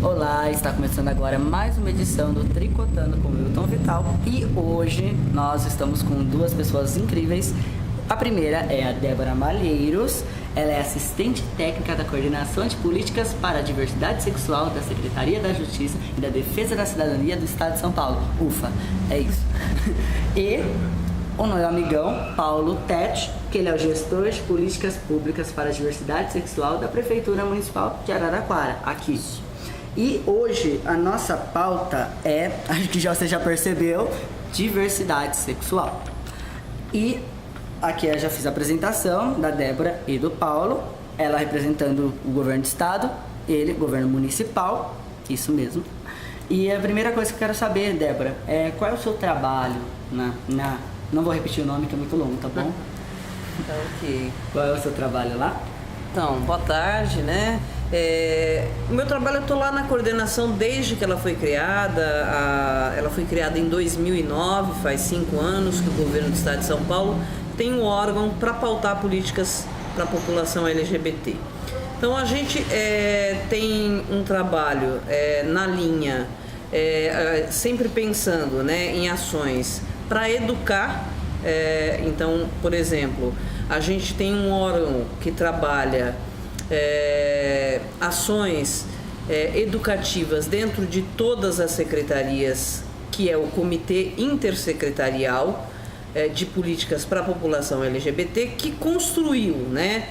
Olá, está começando agora mais uma edição do Tricotando com Wilton Vital e hoje nós estamos com duas pessoas incríveis. A primeira é a Débora Malheiros, ela é assistente técnica da Coordenação de Políticas para a Diversidade Sexual da Secretaria da Justiça e da Defesa da Cidadania do Estado de São Paulo. Ufa, é isso. E o meu amigão, Paulo Tete, que ele é o gestor de políticas públicas para a diversidade sexual da Prefeitura Municipal de Araraquara, aqui. E hoje a nossa pauta é, acho que você já percebeu, diversidade sexual. E aqui eu já fiz a apresentação da Débora e do Paulo, ela representando o governo do estado, ele, governo municipal, isso mesmo. E a primeira coisa que eu quero saber, Débora, é qual é o seu trabalho não vou repetir o nome que é muito longo, tá bom? Tá, ok. Qual é o seu trabalho lá? Então, boa tarde, né? O meu trabalho, eu estou lá na coordenação desde que ela foi criada. Ela foi criada em 2009, faz 5 anos que o governo do estado de São Paulo tem um órgão para pautar políticas para a população LGBT. Então, a gente tem um trabalho na linha, sempre pensando, né, em ações para educar. Então, por exemplo, a gente tem um órgão que trabalha ações educativas dentro de todas as secretarias, que é o Comitê Intersecretarial de Políticas para a População LGBT, que construiu, né,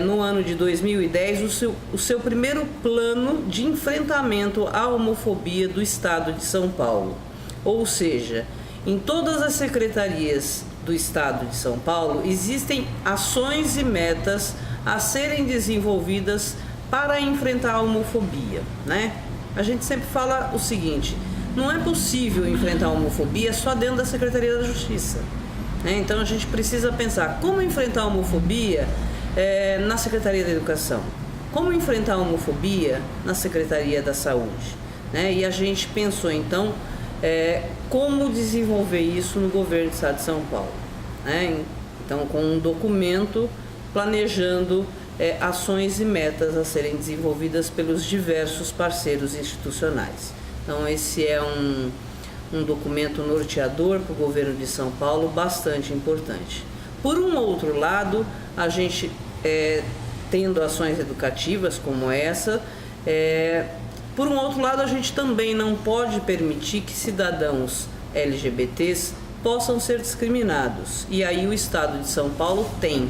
no ano de 2010 o seu primeiro plano de enfrentamento à homofobia do estado de São Paulo. Ou seja, em todas as secretarias do estado de São Paulo existem ações e metas a serem desenvolvidas para enfrentar a homofobia, né? A gente sempre fala o seguinte: não é possível enfrentar a homofobia só dentro da Secretaria da Justiça, né? Então a gente precisa pensar como enfrentar a homofobia na Secretaria da Educação, como enfrentar a homofobia na Secretaria da Saúde, né? E a gente pensou então como desenvolver isso no governo do estado de São Paulo, né? Então, com um documento planejando ações e metas a serem desenvolvidas pelos diversos parceiros institucionais. Então, esse é um documento norteador para o governo de São Paulo bastante importante. Por um outro lado, a gente, tendo ações educativas como essa, por um outro lado, a gente também não pode permitir que cidadãos LGBTs possam ser discriminados. E aí o Estado de São Paulo tem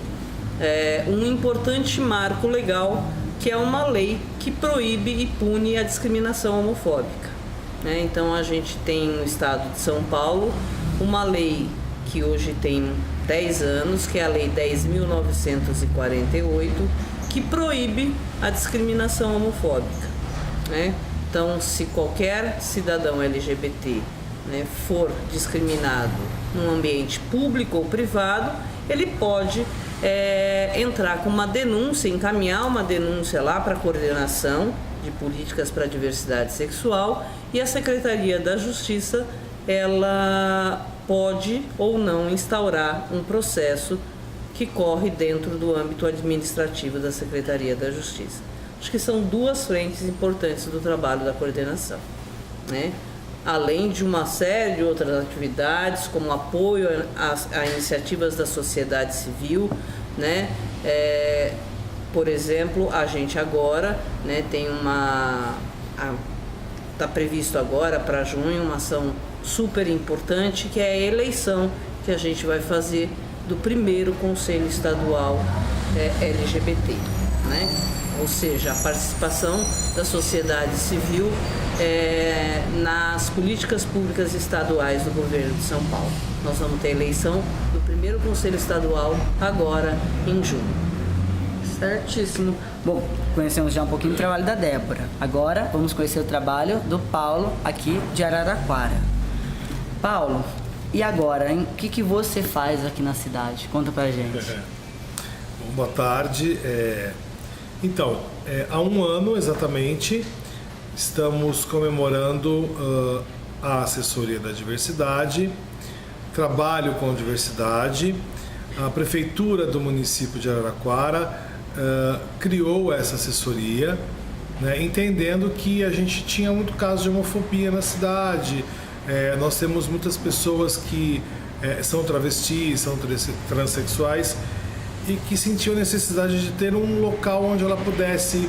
um importante marco legal, que é uma lei que proíbe e pune a discriminação homofóbica, né? Então a gente tem no Estado de São Paulo uma lei que hoje tem 10 anos, que é a Lei 10.948, que proíbe a discriminação homofóbica, né? Então, se qualquer cidadão LGBT, né, for discriminado num ambiente público ou privado, ele pode entrar com uma denúncia, encaminhar uma denúncia lá para a Coordenação de Políticas para a Diversidade Sexual, e a Secretaria da Justiça, ela pode ou não instaurar um processo que corre dentro do âmbito administrativo da Secretaria da Justiça. Acho que são duas frentes importantes do trabalho da coordenação, né? Além de uma série de outras atividades, como apoio a iniciativas da sociedade civil, né? Por exemplo, a gente agora, né, tem está previsto agora para junho uma ação super importante, que é a eleição que a gente vai fazer do primeiro Conselho Estadual LGBT, né? Ou seja, a participação da sociedade civil nas políticas públicas estaduais do governo de São Paulo. Nós vamos ter a eleição do primeiro Conselho Estadual agora em junho. Certíssimo. Bom, conhecemos já um pouquinho do trabalho da Débora. Agora vamos conhecer o trabalho do Paulo aqui de Araraquara. Paulo, e agora, hein? O que você faz aqui na cidade? Conta pra gente. Boa tarde. Então, há um ano exatamente, estamos comemorando a assessoria da diversidade, trabalho com diversidade. A prefeitura do município de Araraquara criou essa assessoria né, entendendo que a gente tinha muito caso de homofobia na cidade. Nós temos muitas pessoas que são travestis, são transexuais e que sentiam necessidade de ter um local onde ela pudesse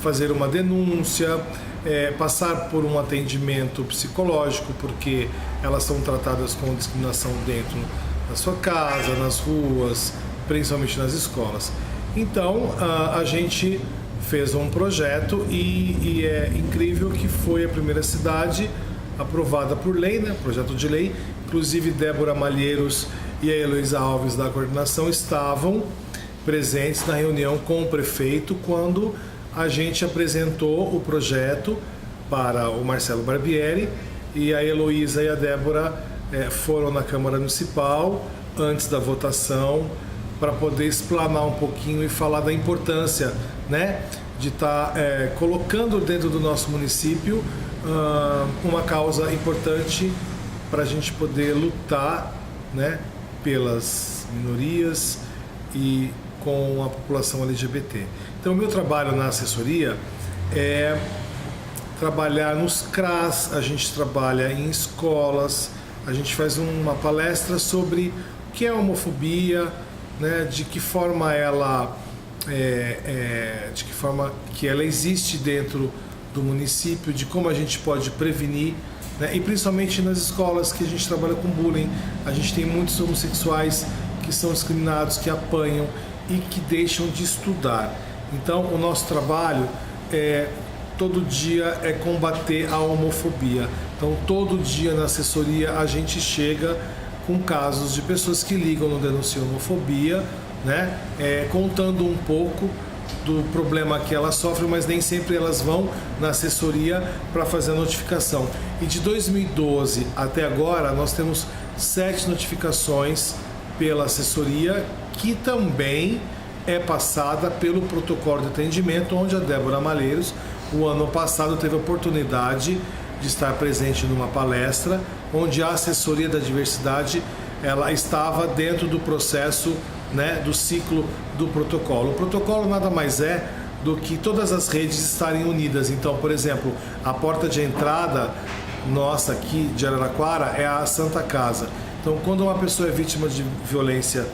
fazer uma denúncia, passar por um atendimento psicológico, porque elas são tratadas com discriminação dentro da sua casa, nas ruas, principalmente nas escolas. Então, a gente fez um projeto e é incrível que foi a primeira cidade aprovada por lei, né? Projeto de lei. Inclusive, Débora Malheiros e a Heloísa Alves da coordenação estavam presentes na reunião com o prefeito quando a gente apresentou o projeto para o Marcelo Barbieri, e a Heloísa e a Débora foram na Câmara Municipal antes da votação para poder explanar um pouquinho e falar da importância, né, de estar colocando dentro do nosso município uma causa importante para a gente poder lutar, né, pelas minorias e com a população LGBT. Então, o meu trabalho na assessoria é trabalhar nos CRAS, a gente trabalha em escolas, a gente faz uma palestra sobre o que é homofobia, né, de que forma ela que ela existe dentro do município, de como a gente pode prevenir, né, e principalmente nas escolas que a gente trabalha com bullying. A gente tem muitos homossexuais que são discriminados, que apanham e que deixam de estudar. Então, o nosso trabalho todo dia é combater a homofobia. Então, todo dia na assessoria a gente chega com casos de pessoas que ligam no Denuncie Homofobia, né, contando um pouco do problema que elas sofrem, mas nem sempre elas vão na assessoria para fazer a notificação. E de 2012 até agora, nós temos 7 notificações pela assessoria, que também é passada pelo protocolo de atendimento, onde a Débora Malheiros, o ano passado, teve a oportunidade de estar presente numa palestra, onde a assessoria da diversidade ela estava dentro do processo, né, do ciclo do protocolo. O protocolo nada mais é do que todas as redes estarem unidas. Então, por exemplo, a porta de entrada nossa aqui de Araraquara é a Santa Casa. Então, quando uma pessoa é vítima de violência,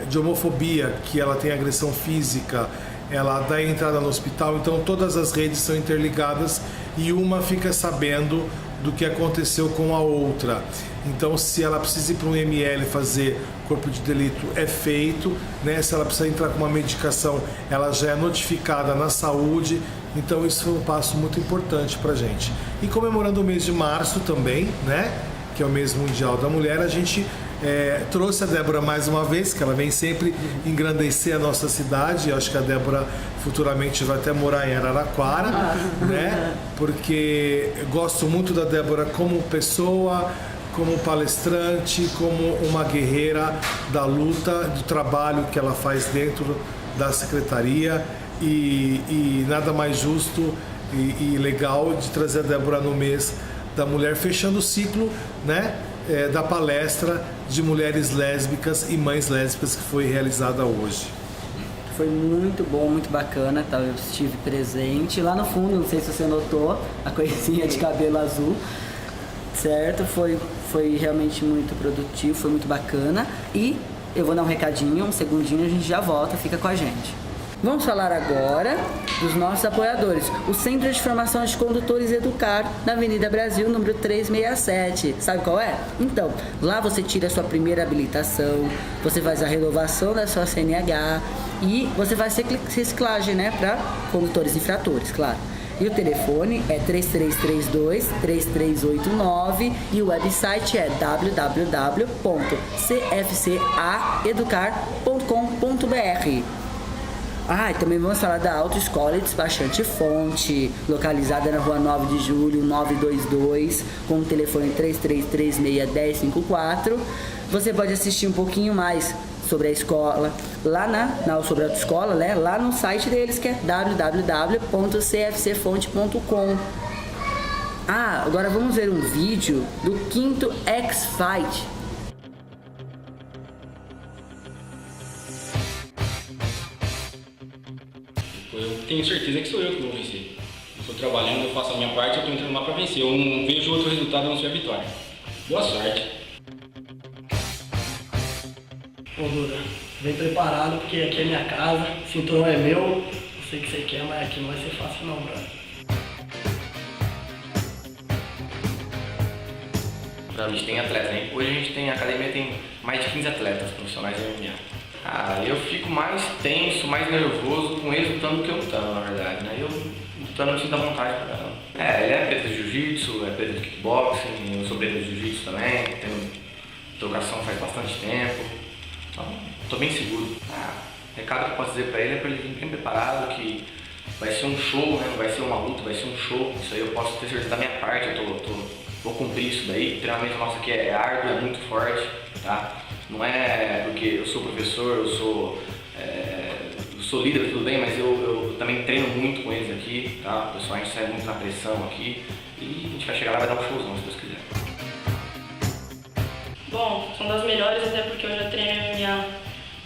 de homofobia, que ela tem agressão física, ela dá entrada no hospital, então todas as redes são interligadas e uma fica sabendo do que aconteceu com a outra. Então, se ela precisa ir para um ML fazer corpo de delito, é feito, né? Se ela precisa entrar com uma medicação, ela já é notificada na saúde. Então, isso foi um passo muito importante para a gente. E comemorando o mês de março também, né, que é o mês mundial da mulher, a gente trouxe a Débora mais uma vez, que ela vem sempre engrandecer a nossa cidade. Eu acho que a Débora futuramente vai até morar em Araraquara, né? Porque eu gosto muito da Débora como pessoa, como palestrante, como uma guerreira da luta, do trabalho que ela faz dentro da secretaria, e nada mais justo e legal de trazer a Débora no mês da mulher, fechando o ciclo, né, da palestra de mulheres lésbicas e mães lésbicas que foi realizada hoje. Foi muito bom, muito bacana, tá? Eu estive presente. Lá no fundo, não sei se você notou, a coisinha de cabelo azul, certo? Foi realmente muito produtivo, foi muito bacana. E eu vou dar um recadinho, um segundinho, a gente já volta, fica com a gente. Vamos falar agora dos nossos apoiadores. O Centro de Formação de Condutores Educar, na Avenida Brasil, número 367. Sabe qual é? Então, lá você tira a sua primeira habilitação, você faz a renovação da sua CNH e você faz reciclagem, né, para condutores infratores, claro. E o telefone é 3332-3389 e o website é www.cfcaeducar.com.br. E também vamos falar da Autoescola e Despachante Fonte, localizada na Rua 9 de Julho, 922, com o telefone 3336-1054. Você pode assistir um pouquinho mais sobre a escola, lá sobre a autoescola, né? Lá no site deles, que é www.cfcfonte.com. Agora vamos ver um vídeo do 5º X-Fight. Foi um tenho certeza que sou eu que vou vencer. Eu estou trabalhando, eu faço a minha parte, eu estou entrando lá para vencer. Eu não vejo outro resultado a não ser a vitória. Boa sorte. Ô Duda, vem preparado porque aqui é minha casa, o cinturão é meu, eu sei que você quer, mas aqui não vai ser fácil não, brother. A gente tem atleta, né? Hoje a gente tem, a academia tem mais de 15 atletas profissionais de MMA. Eu fico mais tenso, mais nervoso com eles lutando do que eu lutando, na verdade, né? Eu lutando eu sinto a vontade pra caramba. Ele é preta de jiu-jitsu, é preta de kickboxing, eu sou preta de jiu-jitsu também, tenho trocação faz bastante tempo, então tô bem seguro. O recado que eu posso dizer pra ele é pra ele vir bem preparado, que vai ser um show, né? Não vai ser uma luta, vai ser um show. Isso aí eu posso ter certeza da minha parte, vou cumprir isso daí. O treinamento nosso aqui é árduo, é muito forte, tá? Não é porque eu sou professor, eu sou líder, tudo bem, mas eu também treino muito com eles aqui, tá? O pessoal, a gente sai muito na pressão aqui e a gente vai chegar lá e vai dar um showzão, se Deus quiser. Bom, são das melhores, até porque eu já treino MMA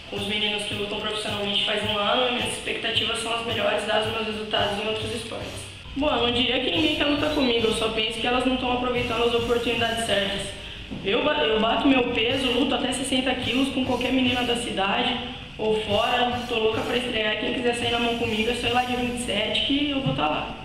com os meninos que lutam profissionalmente faz um ano e minhas expectativas são as melhores dados meus resultados em outros esportes. Bom, eu não diria que ninguém quer lutar comigo, eu só penso que elas não estão aproveitando as oportunidades certas. Eu bato meu peso, luto até 60 quilos com qualquer menina da cidade ou fora, tô louca pra estrear. Quem quiser sair na mão comigo é só ir lá de 27 que eu vou estar lá.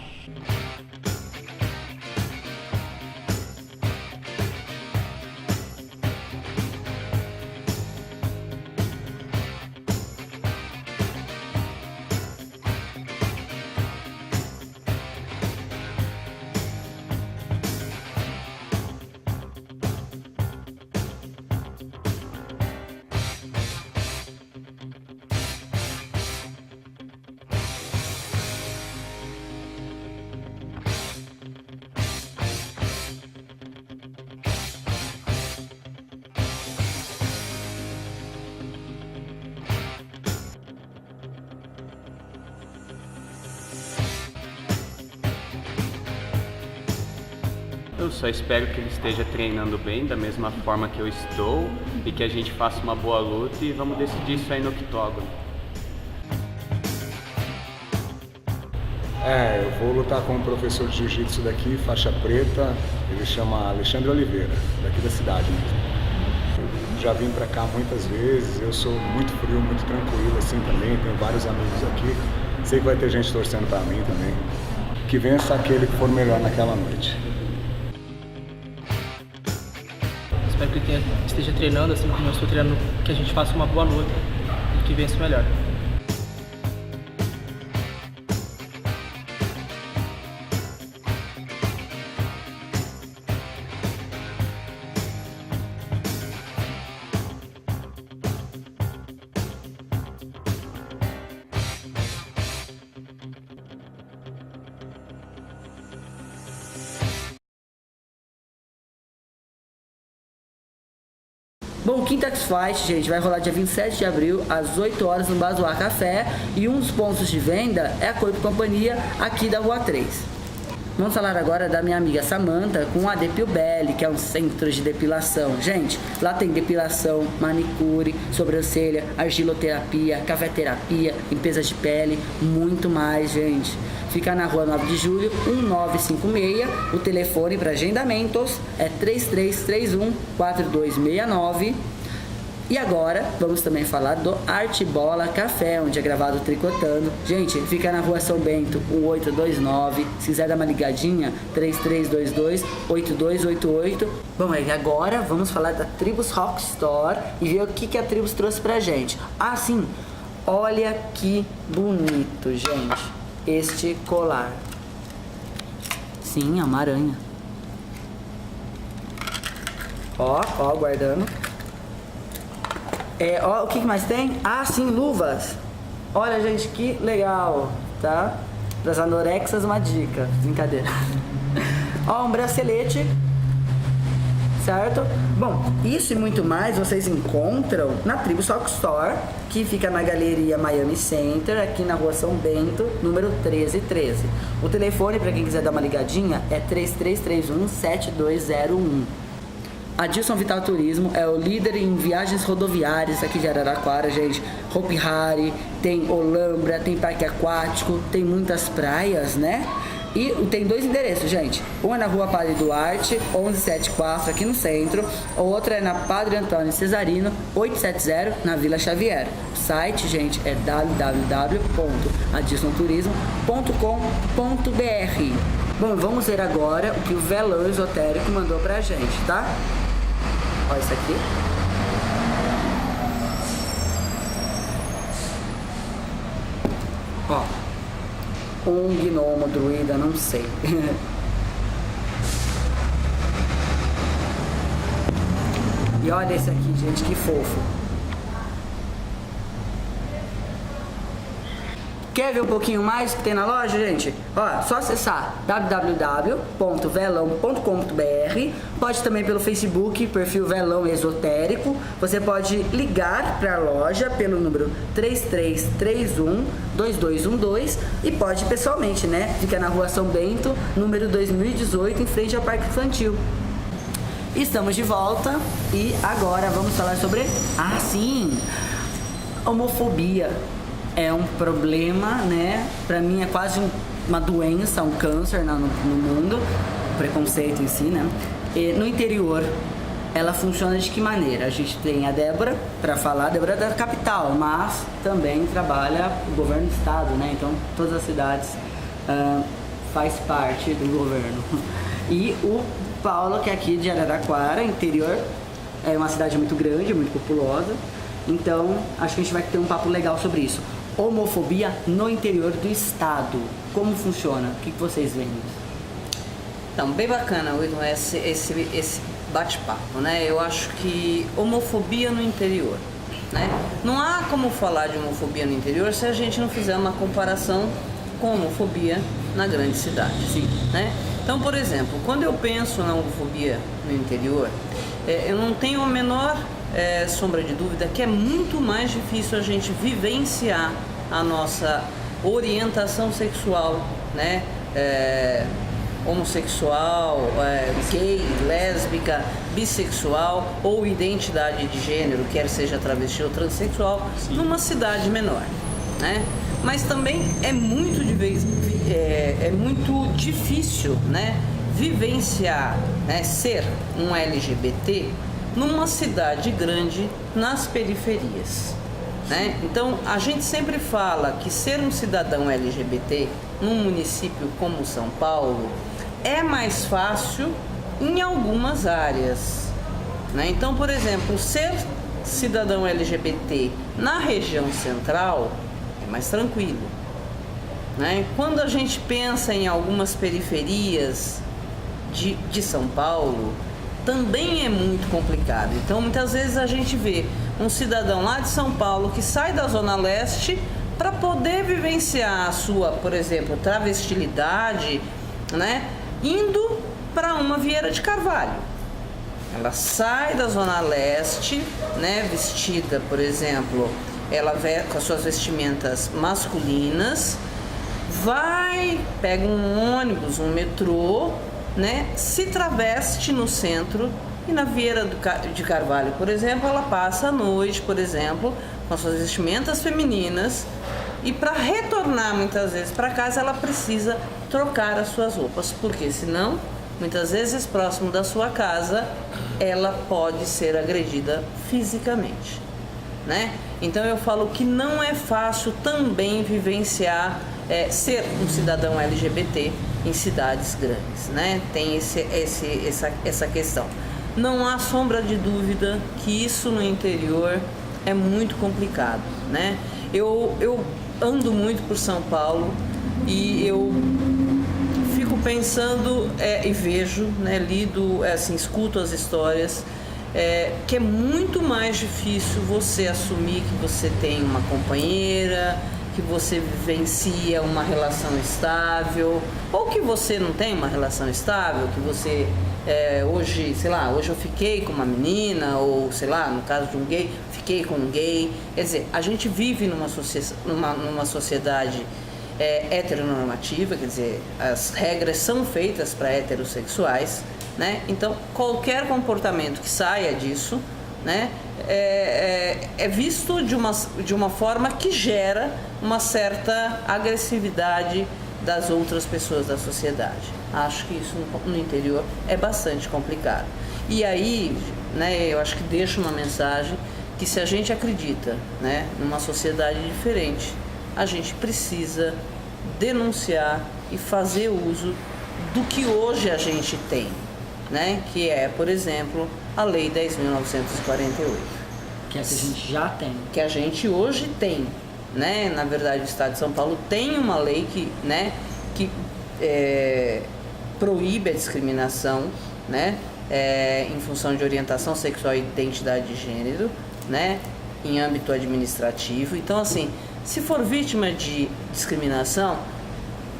Eu só espero que ele esteja treinando bem, da mesma forma que eu estou, e que a gente faça uma boa luta e vamos decidir isso aí no octógono. Eu vou lutar com um professor de jiu-jitsu daqui, faixa preta, ele chama Alexandre Oliveira, daqui da cidade mesmo. Já vim pra cá muitas vezes, eu sou muito frio, muito tranquilo assim também, tenho vários amigos aqui, sei que vai ter gente torcendo pra mim também. Que vença aquele que for melhor naquela noite. Espero que ele esteja treinando assim como eu estou treinando, que a gente faça uma boa luta e que vença o melhor. Bom, o Quintex Fight, gente, vai rolar dia 27 de abril, às 8 horas no Bazoar Café. E um dos pontos de venda é a Corpo Companhia, aqui da Rua 3. Vamos falar agora da minha amiga Samantha com a Depil Belly, que é um centro de depilação. Gente, lá tem depilação, manicure, sobrancelha, argiloterapia, cafeterapia, limpeza de pele, muito mais, gente. Fica na Rua 9 de Julho, 1956. O telefone para agendamentos é 3331-4269. E agora, vamos também falar do Arte Bola Café, onde é gravado o Tricotando. Gente, fica na Rua São Bento, 1829. Se quiser dar uma ligadinha, 3322-8288. Bom, e agora vamos falar da Tribus Rock Store e ver o que a Tribus trouxe pra gente. Ah, sim, olha que bonito, gente, este colar. Sim, é uma aranha. Ó, guardando. Ó, o que mais tem? Ah, sim, luvas. Olha, gente, que legal, tá? Para as anorexas, uma dica. Brincadeira. Ó, um bracelete, certo? Bom, isso e muito mais vocês encontram na Tribus Rock Store, que fica na Galeria Miami Center, aqui na Rua São Bento, número 1313. O telefone, para quem quiser dar uma ligadinha, é 3331-7201. Adilson Vital Turismo é o líder em viagens rodoviárias aqui de Araraquara, gente. Hopi Hari, tem Olambra, tem parque aquático, tem muitas praias, né? E tem 2 endereços, gente. Um é na Rua Padre Duarte, 1174, aqui no centro. O outro é na Padre Antônio Cesarino, 870, na Vila Xavier. O site, gente, é www.adilsonturismo.com.br. Bom, vamos ver agora o que o Velão Esotérico mandou pra gente, tá? Olha isso aqui. Ó. Um gnomo druida, não sei. E olha esse aqui, gente, que fofo. Quer ver um pouquinho mais que tem na loja, gente? Ó, só acessar www.velão.com.br. Pode também pelo Facebook, perfil Velão Esotérico. Você pode ligar para a loja pelo número 3331-2212 e pode pessoalmente, né? Fica na Rua São Bento, número 2018, em frente ao Parque Infantil. Estamos de volta e agora vamos falar sobre, homofobia. É um problema, né? Pra mim é quase uma doença, um câncer no mundo, o preconceito em si, né? E no interior, ela funciona de que maneira? A gente tem a Débora para falar, a Débora é da capital, mas também trabalha o governo do estado, né? Então todas as cidades faz parte do governo. E o Paulo, que é aqui de Araraquara, interior, é uma cidade muito grande, muito populosa. Então acho que a gente vai ter um papo legal sobre isso. Homofobia no interior do estado. Como funciona? O que vocês veem? Então, bem bacana, Wilton, esse bate-papo, né? Eu acho que homofobia no interior, né? Não há como falar de homofobia no interior se a gente não fizer uma comparação com homofobia na grande cidade, sim, né? Então, por exemplo, quando eu penso na homofobia no interior, eu não tenho a menor sombra de dúvida que é muito mais difícil a gente vivenciar a nossa orientação sexual, né? Homossexual, gay, lésbica, bissexual ou identidade de gênero, quer seja travesti ou transexual, sim, numa cidade menor, né? Mas também é muito difícil, né, vivenciar, né, ser um LGBT numa cidade grande nas periferias, né? Então a gente sempre fala que ser um cidadão LGBT num município como São Paulo é mais fácil em algumas áreas, né? Então, por exemplo, ser cidadão LGBT na região central é mais tranquilo, né? Quando a gente pensa em algumas periferias de São Paulo, também é muito complicado. Então, muitas vezes a gente vê um cidadão lá de São Paulo que sai da Zona Leste para poder vivenciar a sua, por exemplo, travestilidade, né, indo para uma Vieira de Carvalho. Ela sai da Zona Leste, né, vestida, por exemplo, ela com as suas vestimentas masculinas, pega um ônibus, um metrô, né, se traveste no centro e na Vieira de Carvalho, por exemplo, ela passa a noite, por exemplo, com suas vestimentas femininas, e para retornar muitas vezes para casa ela precisa trocar as suas roupas, porque senão, muitas vezes próximo da sua casa, ela pode ser agredida fisicamente, né? Então eu falo que não é fácil também vivenciar ser um cidadão LGBT em cidades grandes, né? Tem essa questão. Não há sombra de dúvida que isso no interior é muito complicado, né? Eu ando muito por São Paulo e eu fico pensando e vejo, né, lido, assim, escuto as histórias, que é muito mais difícil você assumir que você tem uma companheira, que você vivencia uma relação estável, ou que você não tem uma relação estável, que você hoje, sei lá, hoje eu fiquei com uma menina, ou sei lá, no caso de um gay, fiquei com um gay. Quer dizer, a gente vive numa sociedade heteronormativa, quer dizer, as regras são feitas para heterossexuais, né? Então, qualquer comportamento que saia disso, né, é visto de uma forma que gera uma certa agressividade das outras pessoas da sociedade. Acho que isso no interior é bastante complicado. E aí, né, eu acho que deixa uma mensagem que se a gente acredita, né, numa sociedade diferente, a gente precisa denunciar e fazer uso do que hoje a gente tem, né, que é, por exemplo, a Lei 10.948. Que é a que a gente já tem. Que a gente hoje tem, né? Na verdade, o Estado de São Paulo tem uma lei que, né, que proíbe a discriminação, né, em função de orientação sexual e identidade de gênero, né, em âmbito administrativo. Então, assim, se for vítima de discriminação,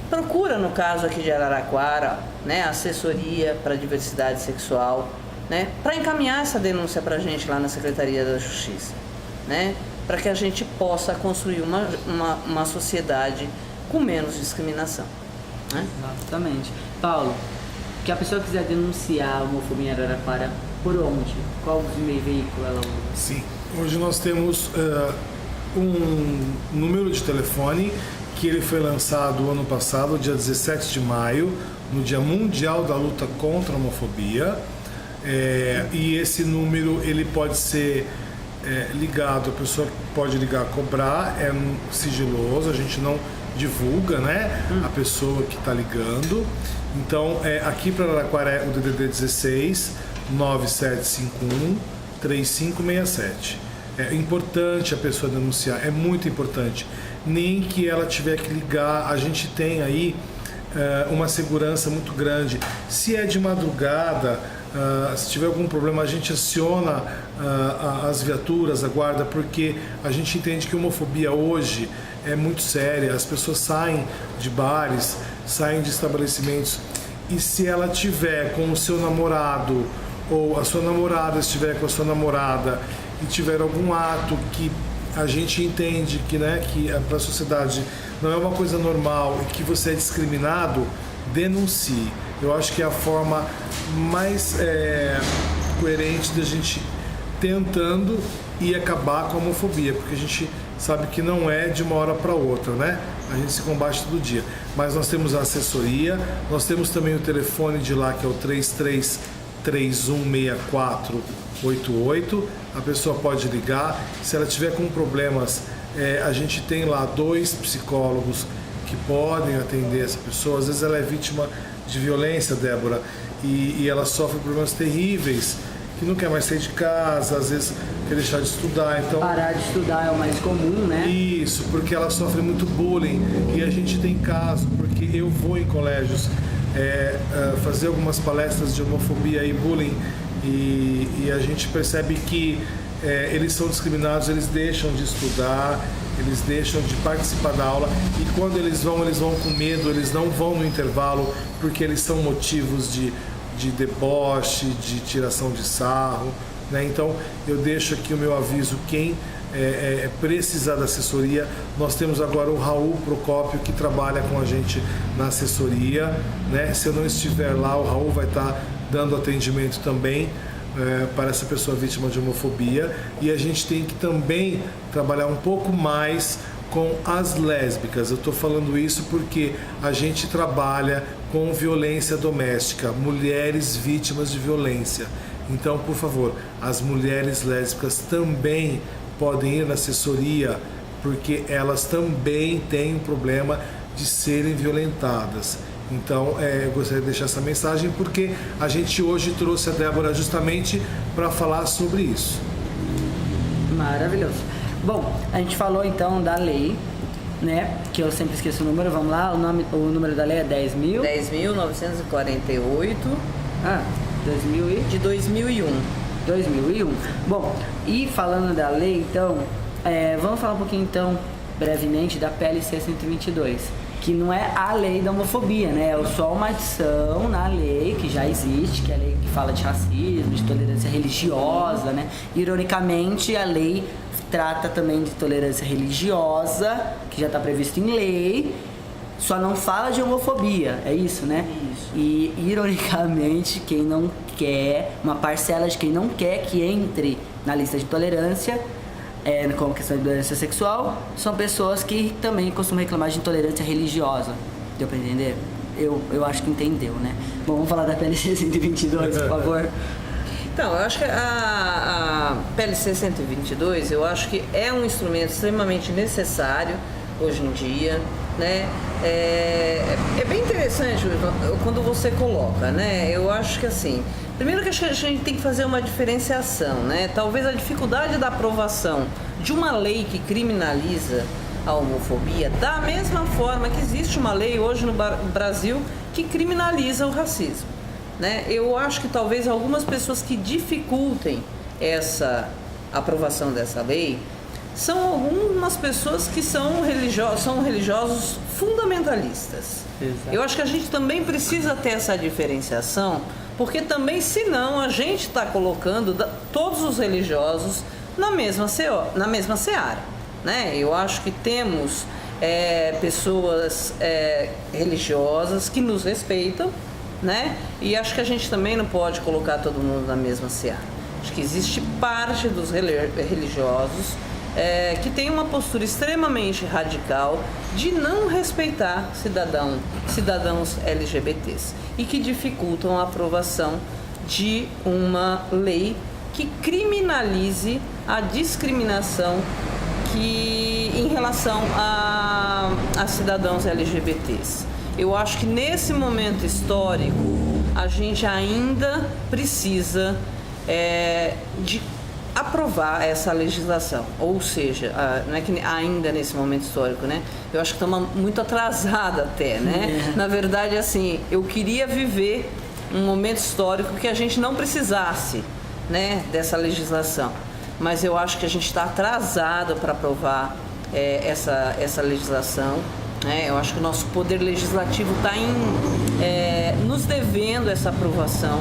procura, no caso aqui de Araraquara, né, assessoria para diversidade sexual, né, para encaminhar essa denúncia para a gente lá na Secretaria da Justiça, né, para que a gente possa construir uma sociedade com menos discriminação. Né? Exatamente. Paulo, que a pessoa quiser denunciar a homofobia em Araraquara, por onde? Qual veículo ela usa? Sim, hoje nós temos um número de telefone que ele foi lançado ano passado, dia 17 de maio, no Dia Mundial da Luta contra a Homofobia. E esse número ele pode ser ligado, a pessoa pode ligar a cobrar, é sigiloso, a gente não divulga, né, a pessoa que está ligando. Então, aqui para Araraquara é o DDD 16 9751 3567. É importante a pessoa denunciar, é muito importante. Nem que ela tiver que ligar, a gente tem aí uma segurança muito grande. Se é de madrugada, se tiver algum problema, a gente aciona as viaturas, a guarda, porque a gente entende que a homofobia hoje é muito séria. As pessoas saem de bares, saem de estabelecimentos, e se ela tiver com o seu namorado ou a sua namorada estiver com a sua namorada e tiver algum ato que a gente entende que, né, que para a sociedade não é uma coisa normal e que você é discriminado, denuncie. Eu acho que é a forma mais coerente da gente tentando e acabar com a homofobia, porque a gente sabe que não é de uma hora para outra, né? A gente se combate todo dia. Mas nós temos a assessoria, nós temos também o telefone de lá, que é o 33316488. A pessoa pode ligar. Se ela tiver com problemas, a gente tem lá 2 psicólogos que podem atender essa pessoa. Às vezes ela é vítima de violência, Débora, e ela sofre problemas terríveis, que não quer mais sair de casa, às vezes quer deixar de estudar. Então, parar de estudar é o mais comum, né? Isso, porque ela sofre muito bullying, e a gente tem caso, porque eu vou em colégios fazer algumas palestras de homofobia e bullying, e a gente percebe que eles são discriminados, eles deixam de estudar, eles deixam de participar da aula, e quando eles vão com medo, eles não vão no intervalo, porque eles são motivos de deboche, de tiração de sarro, né? Então eu deixo aqui o meu aviso, quem precisar da assessoria, nós temos agora o Raul Procópio, que trabalha com a gente na assessoria, né? Se eu não estiver lá, o Raul vai estar dando atendimento também para essa pessoa vítima de homofobia. E a gente tem que também trabalhar um pouco mais com as lésbicas. Eu estou falando isso porque a gente trabalha com violência doméstica, mulheres vítimas de violência. Então, por favor, as mulheres lésbicas também podem ir na assessoria, porque elas também têm um problema de serem violentadas. Então, eu gostaria de deixar essa mensagem, porque a gente hoje trouxe a Débora justamente para falar sobre isso. Maravilhoso. Bom, a gente falou então da lei, né? Que eu sempre esqueço o número, vamos lá. O número da lei é 10.948. De 2001. 2001. Bom, e falando da lei, então, vamos falar um pouquinho, então, brevemente, da PLC 122, que não é a lei da homofobia, né? É só uma adição na lei que já existe, que é a lei que fala de racismo, de tolerância religiosa, né? Ironicamente, a lei trata também de tolerância religiosa, que já está previsto em lei, só não fala de homofobia, é isso, né? Isso. E, ironicamente, quem não quer, uma parcela de quem não quer que entre na lista de tolerância, como questão de intolerância sexual, são pessoas que também costumam reclamar de intolerância religiosa. Deu pra entender? Eu acho que entendeu, né? Bom, vamos falar da PLC 122, por favor. Então, eu acho que a PLC 122, eu acho que é um instrumento extremamente necessário hoje em dia, né? É bem interessante quando você coloca, né? Eu acho que assim, primeiro que a gente tem que fazer uma diferenciação, né? Talvez a dificuldade da aprovação de uma lei que criminaliza a homofobia, da mesma forma que existe uma lei hoje no Brasil que criminaliza o racismo, né? Eu acho que talvez algumas pessoas que dificultem essa aprovação dessa lei são algumas pessoas que são religiosos fundamentalistas. Exato. Eu acho que a gente também precisa ter essa diferenciação, porque também, senão, a gente está colocando todos os religiosos na mesma seara, né? Eu acho que temos pessoas religiosas que nos respeitam, né? E acho que a gente também não pode colocar todo mundo na mesma seara. Acho que existe parte dos religiosos que tem uma postura extremamente radical de não respeitar cidadãos LGBTs e que dificultam a aprovação de uma lei que criminalize a discriminação em relação a cidadãos LGBTs. Eu acho que nesse momento histórico a gente ainda precisa de aprovar essa legislação, ou seja, não é que ainda nesse momento histórico, né? Eu acho que estamos muito atrasada até, né? Na verdade, assim, eu queria viver um momento histórico que a gente não precisasse, né, dessa legislação, mas eu acho que a gente está atrasado para aprovar essa legislação, né? Eu acho que o nosso poder legislativo está nos devendo essa aprovação,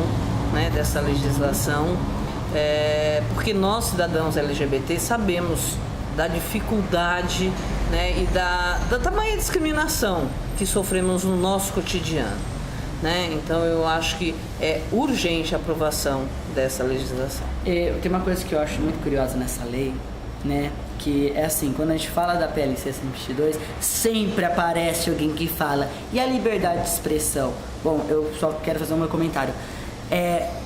né, dessa legislação. Porque nós, cidadãos LGBT, sabemos da dificuldade, né, e da tamanha discriminação que sofremos no nosso cotidiano, né? Então eu acho que é urgente a aprovação dessa legislação. Tem uma coisa que eu acho muito curiosa nessa lei, né, que é assim, quando a gente fala da PLC 122, sempre aparece alguém que fala, e a liberdade de expressão? Bom, eu só quero fazer um meu comentário.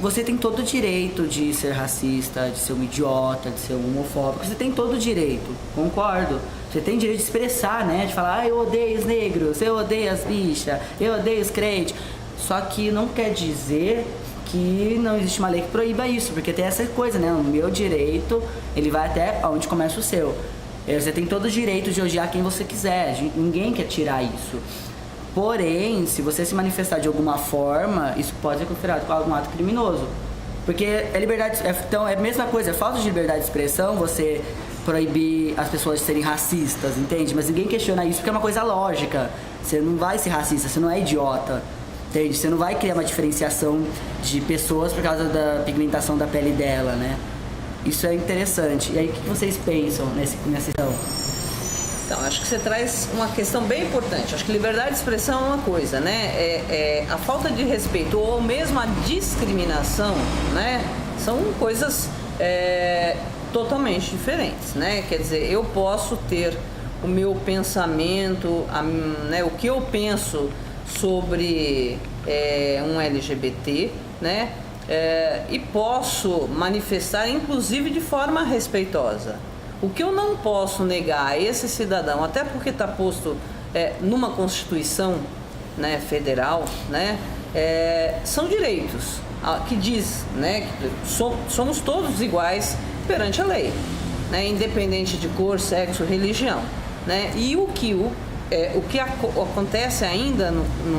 Você tem todo o direito de ser racista, de ser um idiota, de ser um homofóbico. Você tem todo o direito, concordo. Você tem direito de expressar, né? De falar, eu odeio os negros, eu odeio as bichas, eu odeio os crentes. Só que não quer dizer que não existe uma lei que proíba isso, porque tem essa coisa, né? O meu direito, ele vai até onde começa o seu. Você tem todo o direito de odiar quem você quiser, ninguém quer tirar isso. Porém, se você se manifestar de alguma forma, isso pode ser considerado como algum ato criminoso. Porque então é a mesma coisa, é falta de liberdade de expressão você proibir as pessoas de serem racistas, entende? Mas ninguém questiona isso porque é uma coisa lógica. Você não vai ser racista, você não é idiota, entende? Você não vai criar uma diferenciação de pessoas por causa da pigmentação da pele dela, né? Isso é interessante. E aí, o que vocês pensam nessa questão? Então, acho que você traz uma questão bem importante. Acho que liberdade de expressão é uma coisa, né? A falta de respeito ou mesmo a discriminação, né? São coisas totalmente diferentes, né? Quer dizer, eu posso ter o meu pensamento, né? O que eu penso sobre um LGBT, né? E posso manifestar, inclusive, de forma respeitosa. O que eu não posso negar a esse cidadão, até porque está posto numa Constituição, né, federal, né, são direitos que diz, né, que somos todos iguais perante a lei, né, independente de cor, sexo, religião, né, e o que acontece ainda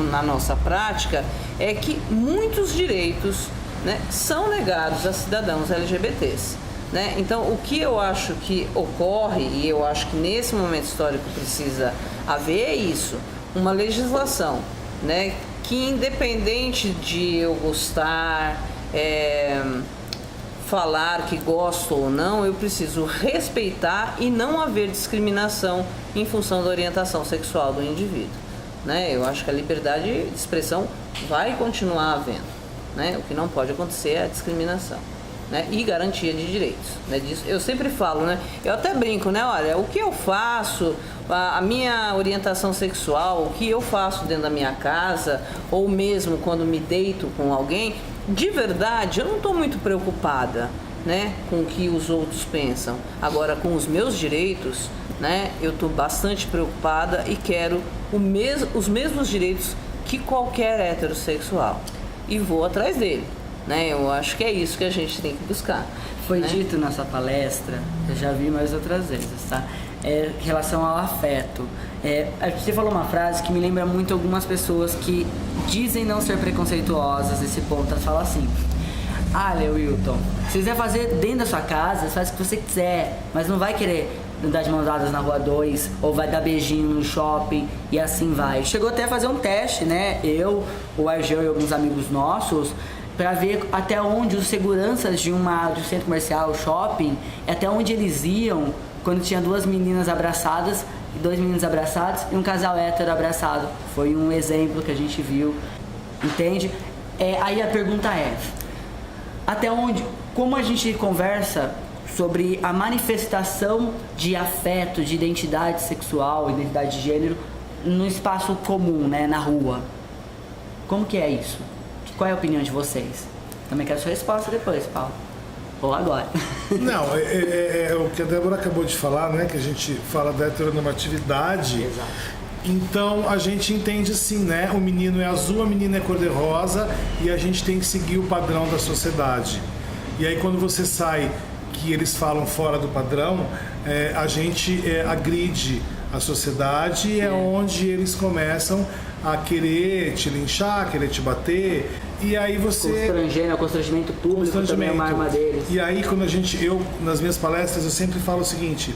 na nossa prática é que muitos direitos, né, são negados a cidadãos LGBTs. Né? Então, o que eu acho que ocorre, e eu acho que nesse momento histórico precisa haver, é isso, uma legislação, né? Que independente de eu gostar, falar que gosto ou não, eu preciso respeitar e não haver discriminação em função da orientação sexual do indivíduo. né? Eu acho que a liberdade de expressão vai continuar havendo, né? O que não pode acontecer é a discriminação, né? E garantia de direitos, né? Disso eu sempre falo, né? Eu até brinco, né? Olha, o que eu faço, a minha orientação sexual, o que eu faço dentro da minha casa, ou mesmo quando me deito com alguém, de verdade, eu não estou muito preocupada, né, com o que os outros pensam. Agora, com os meus direitos, né, eu estou bastante preocupada e quero os mesmos direitos que qualquer heterossexual. E vou atrás dele, né? Eu acho que é isso que a gente tem que buscar. Foi né? dito nessa palestra, eu já vi mais outras vezes, tá? Em relação ao afeto. Você falou uma frase que me lembra muito algumas pessoas que dizem não ser preconceituosas nesse ponto. Elas falam assim: olha, Wilton, se quiser fazer dentro da sua casa, você faz o que você quiser, mas não vai querer dar de mãos dadas na rua 2, ou vai dar beijinho no shopping, e assim vai. Chegou até a fazer um teste, né? Eu, o Argel e alguns amigos nossos, para ver até onde os seguranças de um centro comercial, shopping, até onde eles iam quando tinha 2 meninas abraçadas, 2 meninos abraçados e um casal hétero abraçado. Foi um exemplo que a gente viu, entende? Aí a pergunta é: até onde, como a gente conversa sobre a manifestação de afeto, de identidade sexual, identidade de gênero no espaço comum, né, na rua? Como que é isso? Qual é a opinião de vocês? Também quero sua resposta depois, Paulo. Ou agora. Não, o que a Débora acabou de falar, né, que a gente fala da heteronormatividade. Exato. Então a gente entende assim, né? O menino é azul, a menina é cor-de-rosa e a gente tem que seguir o padrão da sociedade. E aí quando você sai que eles falam fora do padrão, a gente agride a sociedade e é onde eles começam a querer te linchar, querer te bater. E aí você... Constrangimento público também é uma arma deles. E aí quando eu, nas minhas palestras, eu sempre falo o seguinte,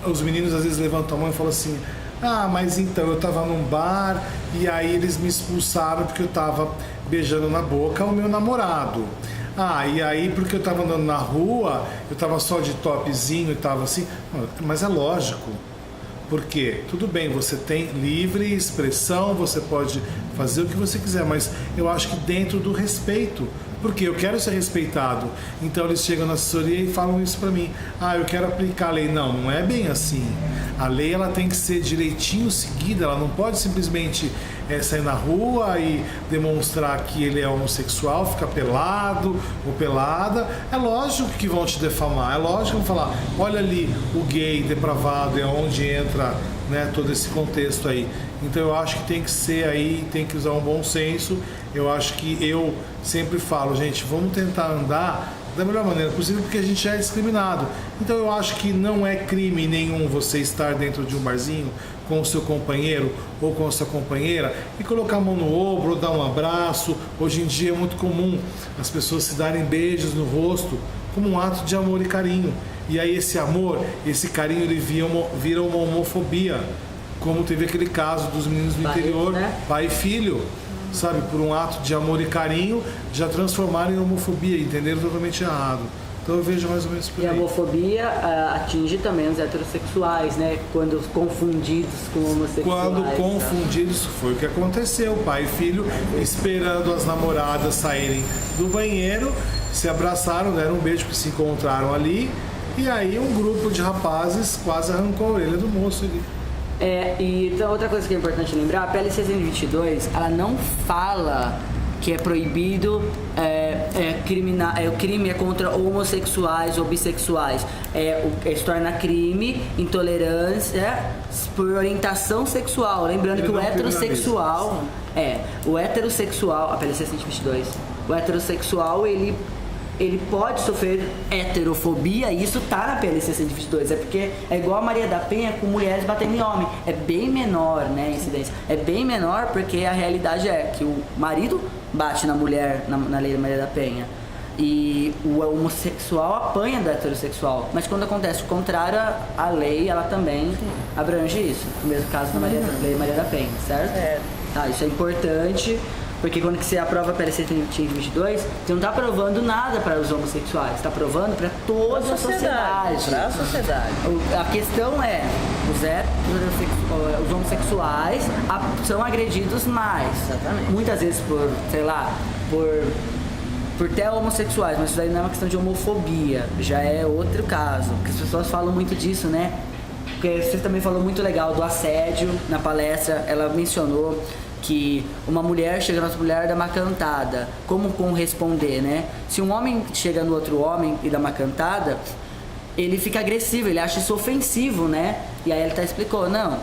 os meninos às vezes levantam a mão e falam assim: ah, mas então, eu tava num bar e aí eles me expulsaram porque eu tava beijando na boca o meu namorado. Ah, e aí porque eu tava andando na rua, eu tava só de topzinho e tava assim. Mas é lógico. Porque, tudo bem, você tem livre expressão, você pode fazer o que você quiser, mas eu acho que dentro do respeito. Porque eu quero ser respeitado. Então eles chegam na assessoria e falam isso pra mim: ah, eu quero aplicar a lei. Não, não é bem assim. A lei ela tem que ser direitinho seguida, ela não pode simplesmente sair na rua e demonstrar que ele é homossexual, ficar pelado ou pelada. É lógico que vão te defamar, é lógico que vão falar: olha ali o gay depravado, é onde entra, né, todo esse contexto aí. Então eu acho que tem que ser aí, tem que usar um bom senso. Eu acho que eu sempre falo: gente, vamos tentar andar da melhor maneira possível, porque a gente já é discriminado. Então eu acho que não é crime nenhum você estar dentro de um barzinho com o seu companheiro ou com a sua companheira e colocar a mão no ombro ou dar um abraço. Hoje em dia é muito comum as pessoas se darem beijos no rosto como um ato de amor e carinho. E aí esse amor, esse carinho, ele vira uma homofobia, como teve aquele caso dos meninos do interior, né? Pai e filho, sabe, por um ato de amor e carinho, já transformaram em homofobia, entenderam totalmente errado. Então eu vejo mais ou menos por aí. E a homofobia atinge também os heterossexuais, né? Quando confundidos com homossexuais. Quando confundidos, foi o que aconteceu. Pai e filho esperando as namoradas saírem do banheiro, se abraçaram, deram um beijo, que se encontraram ali. E aí um grupo de rapazes quase arrancou a orelha do moço ali. E então, outra coisa que é importante lembrar: a PLC 122, ela não fala que é proibido, o crime é contra homossexuais ou bissexuais. Se torna crime intolerância por orientação sexual. Lembrando que o heterossexual, a PLC 122, o heterossexual, ele pode sofrer heterofobia, e isso tá na PLC 122, porque é igual a Maria da Penha com mulheres batendo em homem, é bem menor, né, a incidência, é bem menor, porque a realidade é que o marido bate na mulher, na lei da Maria da Penha, e o homossexual apanha do heterossexual, mas quando acontece o contrário, a lei, ela também abrange isso, no mesmo caso da lei Maria da Penha, certo? Tá, isso é importante, Porque quando você aprova a PLC 22, você não está aprovando nada para os homossexuais, está aprovando para toda a sociedade. Para a sociedade. A questão é, os homossexuais são agredidos mais. Exatamente. Muitas vezes por ter homossexuais, mas isso daí não é uma questão de homofobia, já é outro caso. Porque as pessoas falam muito disso, né? Porque você também falou muito legal do assédio na palestra, ela mencionou que uma mulher chega na outra mulher e dá uma cantada. Como corresponder, né? Se um homem chega no outro homem e dá uma cantada, ele fica agressivo, ele acha isso ofensivo, né? E aí ele explicou, não,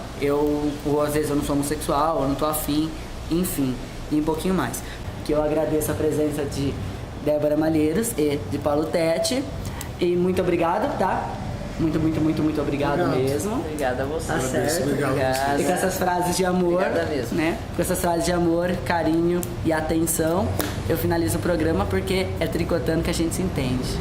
às vezes eu não sou homossexual, eu não tô afim, enfim, e um pouquinho mais. Que eu agradeço a presença de Débora Malheiros e de Paulo Tete. E muito obrigado, tá? Muito obrigado mesmo. Obrigada a você. Tá certo. Obrigado. E com essas frases de amor, Obrigada mesmo. né? Com essas frases de amor, carinho e atenção, eu finalizo o programa porque é tricotando que a gente se entende.